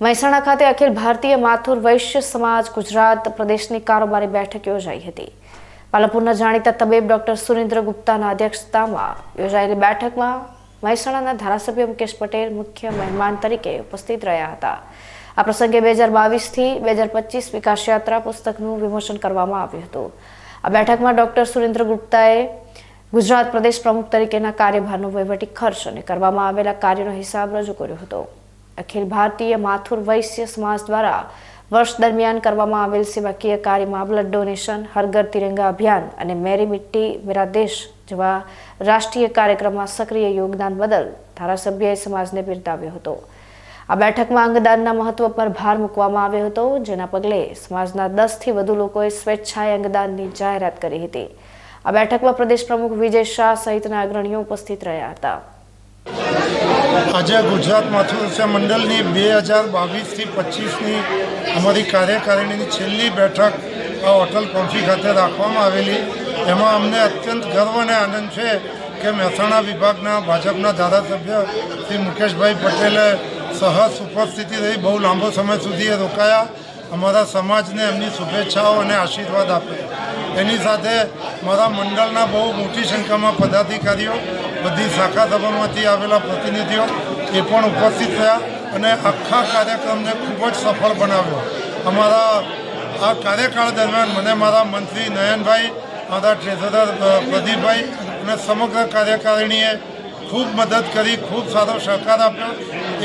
મહેસાણા ખાતે અખિલ ભારતીય માથુર વૈશ્ય સમાજ ગુજરાત પ્રદેશની કારોબારી બેઠક યોજાઈ હતી। પાલનપુરના જાણીતા તબીબ ડોક્ટર સુરેન્દ્ર ગુપ્તાના અધ્યક્ષતામાં યોજાયેલી બેઠકમાં મહેસાણાના ધારાસભ્ય મુકેશ પટેલ મુખ્ય મહેમાન તરીકે ઉપસ્થિત રહ્યા હતા। આ પ્રસંગે 2022 થી 2025 વિકાસ યાત્રા પુસ્તકનું વિમોચન કરવામાં આવ્યું હતું। આ બેઠકમાં ડોક્ટર સુરેન્દ્ર ગુપ્તાએ ગુજરાત પ્રદેશ પ્રમુખ તરીકેના કાર્યભારનો વહીવટી ખર્ચ અને કરવામાં આવેલા કાર્યનો હિસાબ રજૂ કર્યો હતો। અખિલ ભારતીય માથુર વૈશ્ય સમાજ દ્વારા વર્ષ દરમિયાન કરવામાં આવેલ સેવાકીય કાર્યમાં બ્લડ ડોનેશન, હર ઘર તિરંગા અભિયાન અને મેરી મિટ્ટી મેરા દેશ જેવા રાષ્ટ્રીય કાર્યક્રમમાં સક્રિય યોગદાન બદલ ધારાસભ્યએ સમાજને બિરદાવ્યો હતો। આ બેઠકમાં અંગદાનના મહત્વ પર ભાર મૂકવામાં આવ્યો હતો, જેના પગલે સમાજના 10 થી વધુ લોકોએ સ્વેચ્છાએ અંગદાનની જાહેરાત કરી હતી। આ બેઠકમાં પ્રદેશ પ્રમુખ વિજય શાહ સહિતના અગ્રણીઓ ઉપસ્થિત રહ્યા હતા। આજે ગુજરાત માથુર વૈશ્ય મંડળની 2022 થી 25ની અમારી કાર્યકારિણીની છેલ્લી બેઠક આ હોટલ કોન્ફી ખાતે રાખવામાં આવેલી। એમાં અમને અત્યંત ગર્વ અને આનંદ છે કે મહેસાણા વિભાગના ભાજપના ધારાસભ્ય શ્રી મુકેશભાઈ પટેલે સહજ ઉપસ્થિતિ રહી બહુ લાંબો સમય સુધી એ રોકાયા, અમારા સમાજને એમની શુભેચ્છાઓ અને આશીર્વાદ આપ્યા। એની સાથે મારા મંડળના બહુ મોટી સંખ્યામાં પદાધિકારીઓ, બધી શાખા સભામાંથી આવેલા પ્રતિનિધિઓ એ પણ ઉપસ્થિત થયા અને આખા કાર્યક્રમને ખૂબ જ સફળ બનાવ્યો। અમારા આ કાર્યકાળ દરમિયાન મને મારા મંત્રી નયનભાઈ, મારા ટ્રેઝરર પ્રદીપભાઈ અને સમગ્ર કાર્યકારિણીએ ખૂબ મદદ કરી, ખૂબ સારો સહકાર આપ્યો।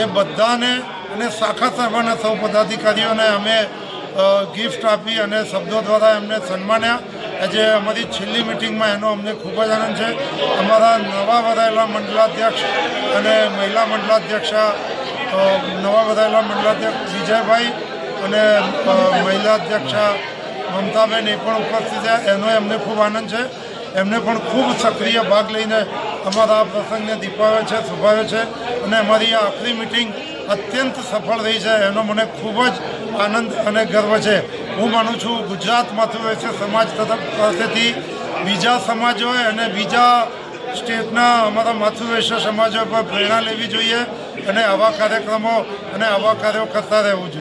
એ બધાને અને શાખા સભાના સૌ પદાધિકારીઓને અમે ગિફ્ટ આપી અને શબ્દો દ્વારા એમને સન્માન્યા। આજે અમારી છેલ્લી મિટિંગમાં એનો અમને ખૂબ જ આનંદ છે। અમારા નવા વરાયેલા મંડળાધ્યક્ષ અને મહિલા મંડળાધ્યક્ષા નવા વરાયેલા મંડળાધ્યક્ષ વિજયભાઈ અને મહિલા અધ્યક્ષા મમતાબેન એ પણ ઉપસ્થિત થયા, એનો એમને ખૂબ આનંદ છે। એમને પણ ખૂબ સક્રિય ભાગ લઈને અમારા આ પ્રસંગને દીપાવ્યો છે, શુભાવ્યો છે અને અમારી આ આખરી મિટિંગ અત્યંત સફળ રહી છે, એનો મને ખૂબ જ આનંદ અને ગર્વ છે। હું માનું છું ગુજરાત માથુર વૈશ્ય સમાજ પાસેથી બીજા સમાજોએ અને બીજા સ્ટેટના અમારા માથુર વૈશ્ય સમાજો પર પ્રેરણા લેવી જોઈએ અને આવા કાર્યક્રમો અને આવા કાર્યો કરતા રહેવું જોઈએ।